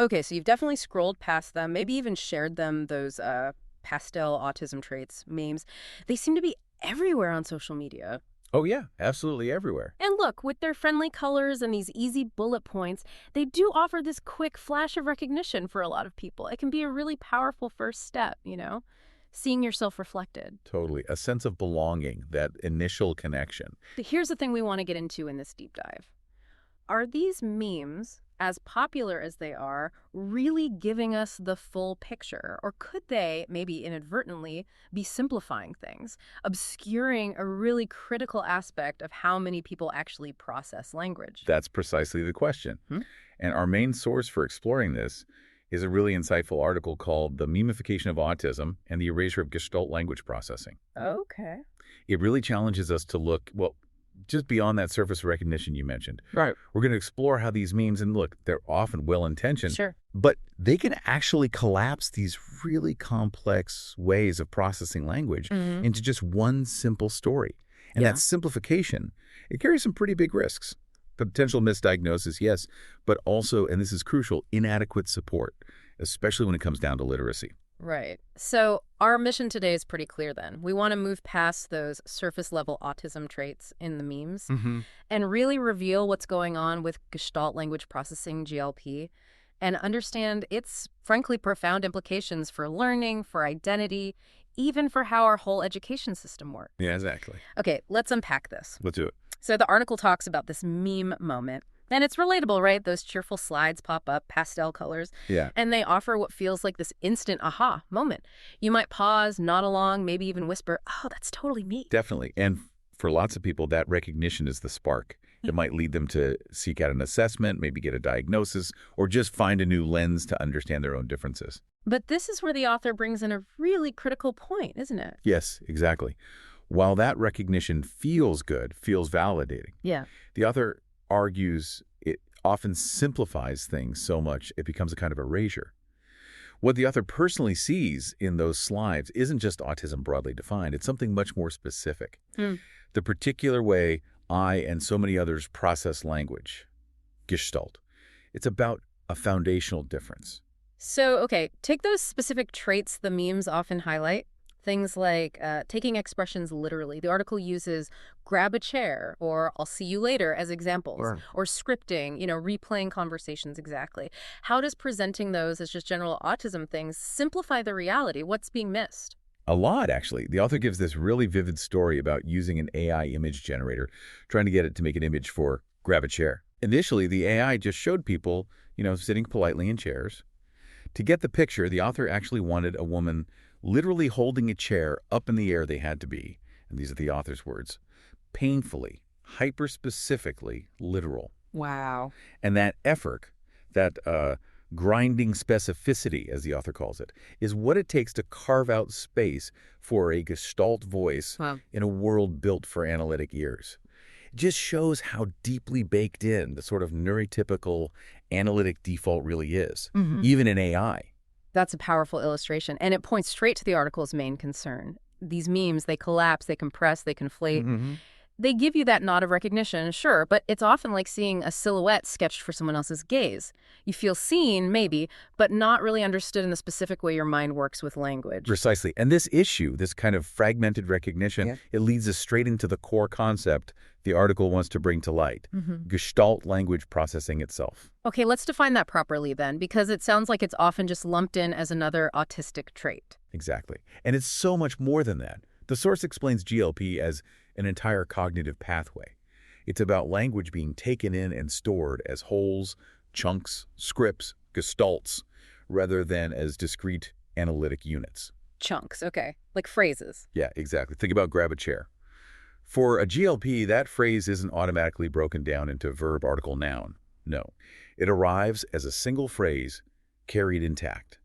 Okay, so you've definitely scrolled past them, maybe even shared them, those pastel autism traits, memes. They seem to be everywhere on social media. Oh yeah, absolutely everywhere. And look, with their friendly colors and these easy bullet points, they do offer this quick flash of recognition for a lot of people. It can be a really powerful first step, seeing yourself reflected. Totally. A sense of belonging, that initial connection. But here's the thing we want to get into in this deep dive. Are these memes, as popular as they are, really giving us the full picture? Or could they, maybe inadvertently, be simplifying things, obscuring a really critical aspect of how many people actually process language? That's precisely the question. Hmm? And our main source for exploring this is a really insightful article called The Memification of Autism and the Erasure of Gestalt Language Processing. Okay. It really challenges us to look, well, just beyond that surface recognition you mentioned. Right. We're going to explore how these memes, and look, they're often well-intentioned, Sure. but they can actually collapse these really complex ways of processing language into just one simple story. And Yeah. that simplification, it carries some pretty big risks. Potential misdiagnosis, yes, but also, and this is crucial, inadequate support, especially when it comes down to literacy. Right. So our mission today is pretty clear then. We want to move past those surface-level autism traits in the memes and really reveal what's going on with Gestalt language processing, GLP, and understand its, frankly, profound implications for learning, for identity, even for how our whole education system works. Yeah, exactly. Okay, let's unpack this. Let's do it. So the article talks about this meme moment. And it's relatable, right? Those cheerful slides pop up, pastel colors. Yeah. And they offer what feels like this instant aha moment. You might pause, nod along, maybe even whisper, oh, that's totally me. Definitely. And for lots of people, that recognition is the spark. It might lead them to seek out an assessment, maybe get a diagnosis, or just find a new lens to understand their own differences. But this is where the author brings in a really critical point, isn't it? Yes, exactly. While that recognition feels good, feels validating, Yeah. the author argues it often simplifies things so much it becomes a kind of erasure. What the author personally sees in those slides isn't just autism broadly defined, it's something much more specific. The particular way I and so many others process language, Gestalt. It's about a foundational difference. So, okay, take those specific traits the memes often highlight. Things like taking expressions literally. The article uses grab a chair or I'll see you later as examples. Or scripting, replaying conversations exactly. How does presenting those as just general autism things simplify the reality? What's being missed? A lot, actually. The author gives this really vivid story about using an AI image generator, trying to get it to make an image for grab a chair. Initially, the AI just showed people, sitting politely in chairs. To get the picture, the author actually wanted a woman literally holding a chair up in the air they had to be, and these are the author's words, painfully, hyper-specifically literal. Wow. And that effort, that grinding specificity, as the author calls it, is what it takes to carve out space for a Gestalt voice in a world built for analytic ears. It just shows how deeply baked in the sort of neurotypical analytic default really is, even in AI. That's a powerful illustration, and it points straight to the article's main concern. These memes, they collapse, they compress, they conflate. They give you that nod of recognition, sure, but it's often like seeing a silhouette sketched for someone else's gaze. You feel seen, maybe, but not really understood in the specific way your mind works with language. Precisely. And this issue, this kind of fragmented recognition, it leads us straight into the core concept the article wants to bring to light, Gestalt language processing itself. Okay, let's define that properly then, because it sounds like it's often just lumped in as another autistic trait. Exactly. And it's so much more than that. The source explains GLP as an entire cognitive pathway. It's about language being taken in and stored as wholes, chunks, scripts, gestalts, rather than as discrete analytic units. Chunks, okay. Like phrases. Yeah, exactly. Think about grab a chair. For a GLP, that phrase isn't automatically broken down into verb, article, noun. No. It arrives as a single phrase carried intact.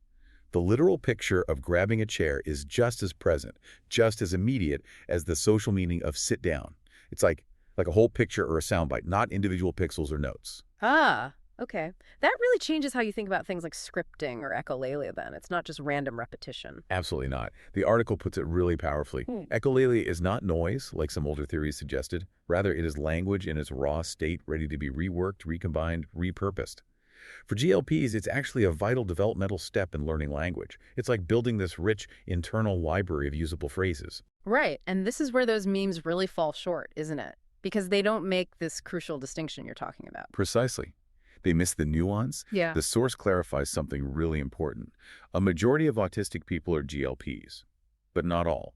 The literal picture of grabbing a chair is just as present, just as immediate as the social meaning of sit down. It's like a whole picture or a soundbite, not individual pixels or notes. Ah, okay. That really changes how you think about things like scripting or echolalia then. It's not just random repetition. Absolutely not. The article puts it really powerfully. Echolalia is not noise, like some older theories suggested. Rather, it is language in its raw state, ready to be reworked, recombined, repurposed. For GLPs, it's actually a vital developmental step in learning language. It's like building this rich internal library of usable phrases. Right, and this is where those memes really fall short, isn't it? Because they don't make this crucial distinction you're talking about. Precisely. They miss the nuance. Yeah. The source clarifies something really important. A majority of autistic people are GLPs, but not all.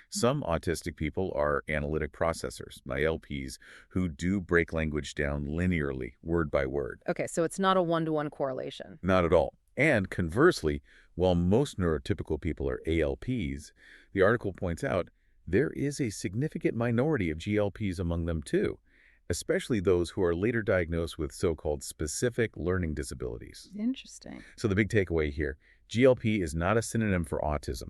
Some autistic people are analytic processors, ILPs, who do break language down linearly, word by word. Okay, so it's not a one-to-one correlation. Not at all. And conversely, while most neurotypical people are ALPs, the article points out there is a significant minority of GLPs among them too, especially those who are later diagnosed with so-called specific learning disabilities. Interesting. So the big takeaway here, GLP is not a synonym for autism.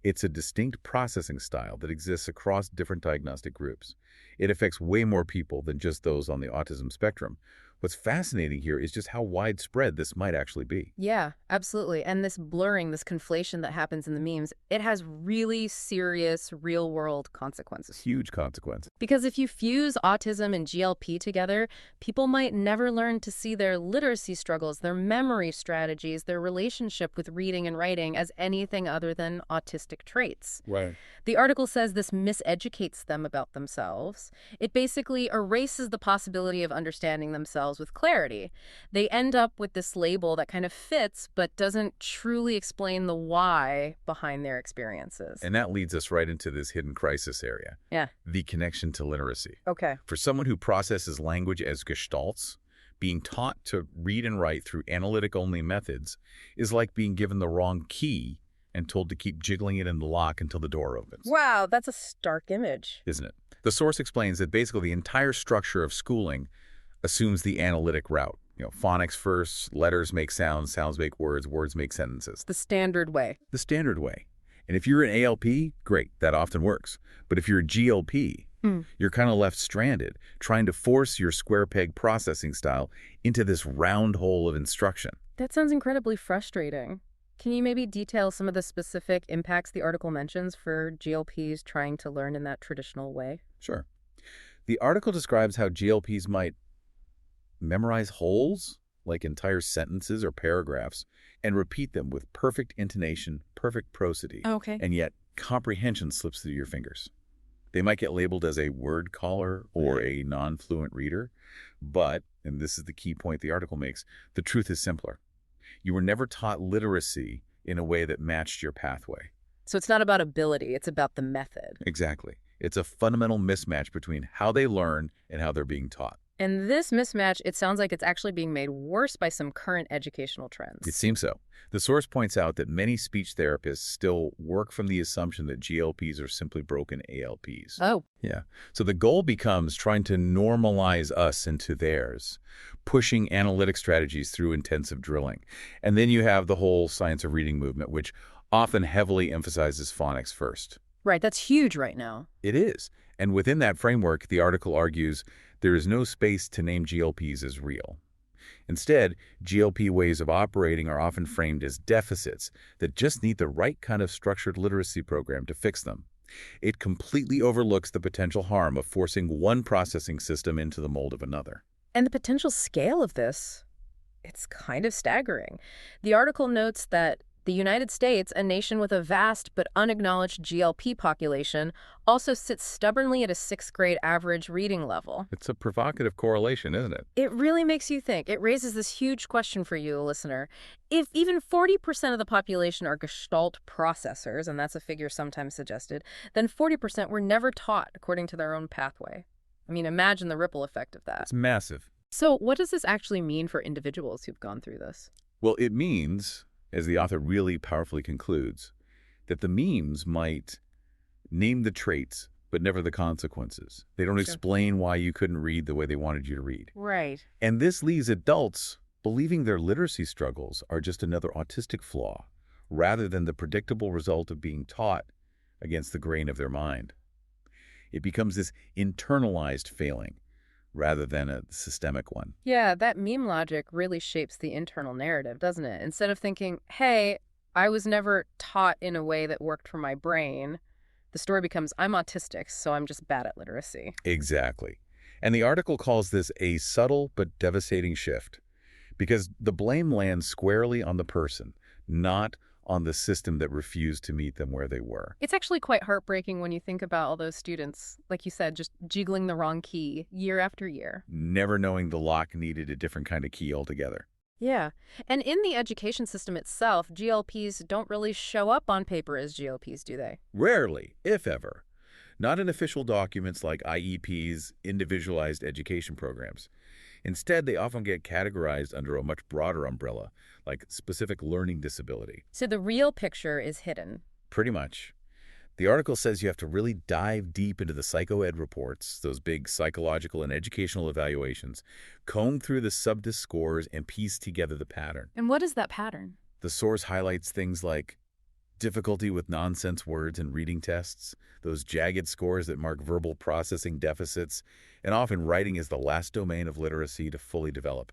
It's a distinct processing style that exists across different diagnostic groups. It affects way more people than just those on the autism spectrum. What's fascinating here is just how widespread this might actually be. Yeah, absolutely. And this blurring, this conflation that happens in the memes, it has really serious real-world consequences. Huge consequences. Because if you fuse autism and GLP together, people might never learn to see their literacy struggles, their memory strategies, their relationship with reading and writing as anything other than autistic traits. Right. The article says this miseducates them about themselves. It basically erases the possibility of understanding themselves with clarity. They end up with this label that kind of fits but doesn't truly explain the why behind their experiences. And that leads us right into this hidden crisis area. Yeah. The connection to literacy. Okay. For someone who processes language as gestalts, being taught to read and write through analytic-only methods is like being given the wrong key and told to keep jiggling it in the lock until the door opens. Wow, that's a stark image. Isn't it? The source explains that basically the entire structure of schooling assumes the analytic route. Phonics first, letters make sounds, sounds make words, words make sentences. The standard way. The standard way. And if you're an ALP, great, that often works. But if you're a GLP, you're kind of left stranded, trying to force your square peg processing style into this round hole of instruction. That sounds incredibly frustrating. Can you maybe detail some of the specific impacts the article mentions for GLPs trying to learn in that traditional way? Sure. The article describes how GLPs might memorize wholes, like entire sentences or paragraphs, and repeat them with perfect intonation, perfect prosody. Okay. And yet comprehension slips through your fingers. They might get labeled as a word caller or a non-fluent reader, but, and this is the key point the article makes, the truth is simpler. You were never taught literacy in a way that matched your pathway. So it's not about ability, it's about the method. Exactly. It's a fundamental mismatch between how they learn and how they're being taught. And this mismatch, it sounds like it's actually being made worse by some current educational trends. It seems so. The source points out that many speech therapists still work from the assumption that GLPs are simply broken ALPs. Oh. Yeah. So the goal becomes trying to normalize us into theirs, pushing analytic strategies through intensive drilling. And then you have the whole science of reading movement, which often heavily emphasizes phonics first. Right, that's huge right now. It is. And within that framework, the article argues there is no space to name GLPs as real. Instead, GLP ways of operating are often framed as deficits that just need the right kind of structured literacy program to fix them. It completely overlooks the potential harm of forcing one processing system into the mold of another. And the potential scale of this, it's kind of staggering. The article notes that the United States, a nation with a vast but unacknowledged GLP population, also sits stubbornly at a 6th grade average reading level. It's a provocative correlation, isn't it? It really makes you think. It raises this huge question for you, listener. If even 40% of the population are Gestalt processors, and that's a figure sometimes suggested, then 40% were never taught according to their own pathway. I mean, imagine the ripple effect of that. It's massive. So what does this actually mean for individuals who've gone through this? Well, it means, as the author really powerfully concludes, that the memes might name the traits, but never the consequences. They don't explain why you couldn't read the way they wanted you to read. Right. And this leaves adults believing their literacy struggles are just another autistic flaw, rather than the predictable result of being taught against the grain of their mind. It becomes this internalized failing, rather than a systemic one. Yeah, that meme logic really shapes the internal narrative, doesn't it? Instead of thinking, hey, I was never taught in a way that worked for my brain, the story becomes, I'm autistic, so I'm just bad at literacy. Exactly. And the article calls this a subtle but devastating shift, because the blame lands squarely on the person, not on the system that refused to meet them where they were. It's actually quite heartbreaking when you think about all those students, like you said, just jiggling the wrong key year after year. Never knowing the lock needed a different kind of key altogether. Yeah. And in the education system itself, GLPs don't really show up on paper as GLPs, do they? Rarely, if ever. Not in official documents like IEPs, individualized education programs. Instead, they often get categorized under a much broader umbrella, like specific learning disability. So the real picture is hidden. Pretty much. The article says you have to really dive deep into the psychoed reports, those big psychological and educational evaluations, comb through the subdis scores, and piece together the pattern. And what is that pattern? The source highlights things like difficulty with nonsense words and reading tests, those jagged scores that mark verbal processing deficits, and often writing is the last domain of literacy to fully develop.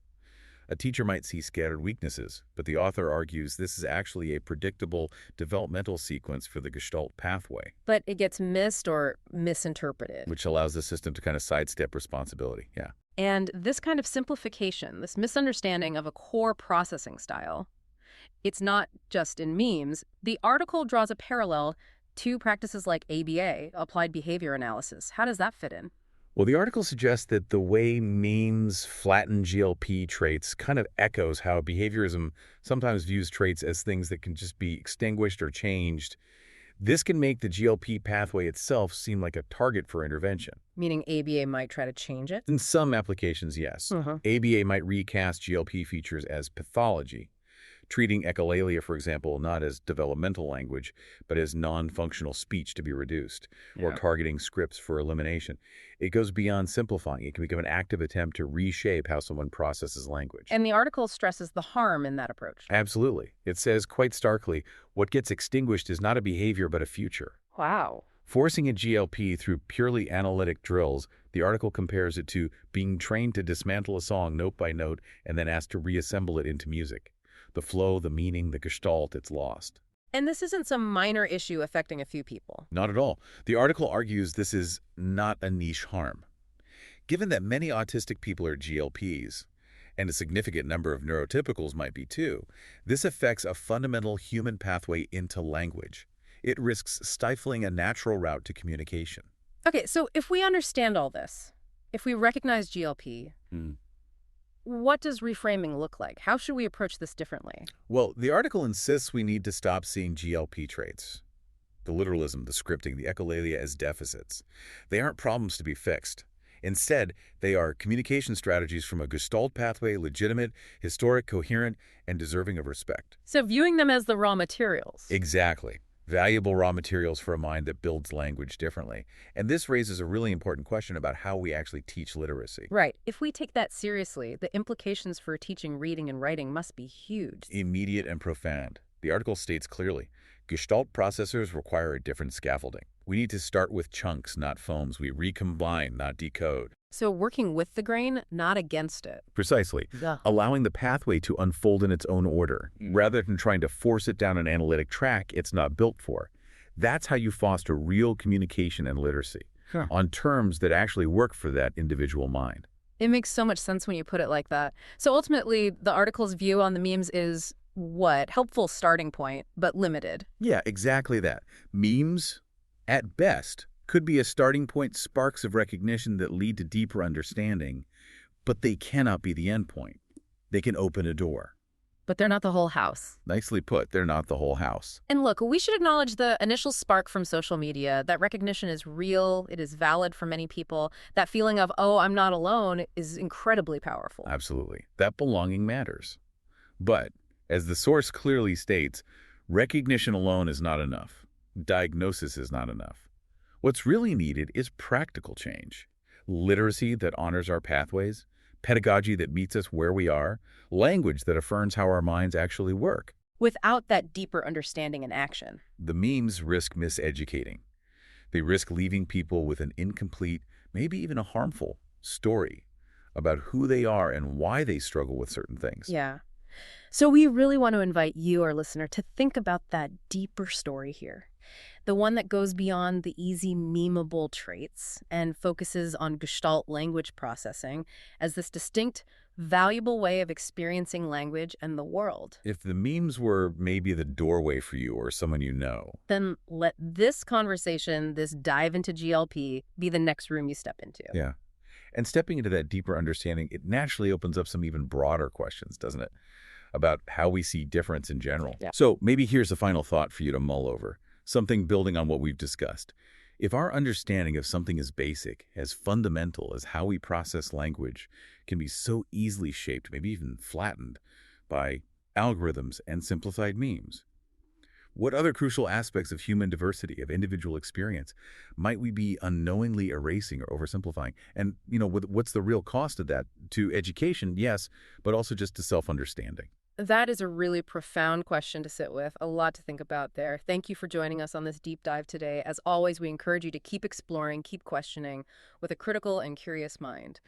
A teacher might see scattered weaknesses, but the author argues this is actually a predictable developmental sequence for the Gestalt pathway. But it gets missed or misinterpreted. Which allows the system to kind of sidestep responsibility, yeah. And this kind of simplification, this misunderstanding of a core processing style, it's not just in memes. The article draws a parallel to practices like ABA, applied behavior analysis. How does that fit in? Well, the article suggests that the way memes flatten GLP traits kind of echoes how behaviorism sometimes views traits as things that can just be extinguished or changed. This can make the GLP pathway itself seem like a target for intervention. Meaning ABA might try to change it? In some applications, yes. ABA might recast GLP features as pathology, treating echolalia, for example, not as developmental language, but as non-functional speech to be reduced, or targeting scripts for elimination. It goes beyond simplifying. It can become an active attempt to reshape how someone processes language. And the article stresses the harm in that approach. Absolutely. It says quite starkly, what gets extinguished is not a behavior, but a future. Wow. Forcing a GLP through purely analytic drills, the article compares it to being trained to dismantle a song note by note and then asked to reassemble it into music. The flow, the meaning, the gestalt, it's lost. And this isn't some minor issue affecting a few people. Not at all. The article argues this is not a niche harm. Given that many autistic people are GLPs, and a significant number of neurotypicals might be too, this affects a fundamental human pathway into language. It risks stifling a natural route to communication. Okay, so if we understand all this, if we recognize GLP, what does reframing look like? How should we approach this differently? Well, the article insists we need to stop seeing GLP traits, the literalism, the scripting, the echolalia as deficits. They aren't problems to be fixed. Instead, they are communication strategies from a Gestalt pathway, legitimate, historic, coherent, and deserving of respect. So viewing them as the raw materials. Exactly. Valuable raw materials for a mind that builds language differently. And this raises a really important question about how we actually teach literacy. Right. If we take that seriously, the implications for teaching reading and writing must be huge. Immediate and profound. The article states clearly, Gestalt processors require a different scaffolding. We need to start with chunks, not foams. We recombine, not decode. So working with the grain, not against it. Precisely. Allowing the pathway to unfold in its own order, rather than trying to force it down an analytic track it's not built for. That's how you foster real communication and literacy, on terms that actually work for that individual mind. It makes so much sense when you put it like that. So ultimately, the article's view on the memes is what? Helpful starting point, but limited. Yeah, exactly that. Memes, at best, could be a starting point, sparks of recognition that lead to deeper understanding, but they cannot be the end point. They can open a door. But they're not the whole house. Nicely put, they're not the whole house. And look, we should acknowledge the initial spark from social media. That recognition is real. It is valid for many people. That feeling of, oh, I'm not alone is incredibly powerful. Absolutely. That belonging matters. But, as the source clearly states, recognition alone is not enough. Diagnosis is not enough. What's really needed is practical change. Literacy that honors our pathways, pedagogy that meets us where we are, language that affirms how our minds actually work. Without that deeper understanding and action. The memes risk miseducating. They risk leaving people with an incomplete, maybe even a harmful, story about who they are and why they struggle with certain things. Yeah. So we really want to invite you, our listener, to think about that deeper story here. The one that goes beyond the easy memeable traits and focuses on Gestalt language processing as this distinct, valuable way of experiencing language and the world. If the memes were maybe the doorway for you or someone you know. Then let this conversation, this dive into GLP, be the next room you step into. Yeah. And stepping into that deeper understanding, it naturally opens up some even broader questions, doesn't it? About how we see difference in general. Yeah. So maybe here's a final thought for you to mull over, something building on what we've discussed. If our understanding of something as basic, as fundamental as how we process language can be so easily shaped, maybe even flattened, by algorithms and simplified memes, what other crucial aspects of human diversity, of individual experience, might we be unknowingly erasing or oversimplifying? And, what's the real cost of that to education, yes, but also just to self-understanding? That is a really profound question to sit with. A lot to think about there. Thank you for joining us on this deep dive today. As always, we encourage you to keep exploring, keep questioning with a critical and curious mind.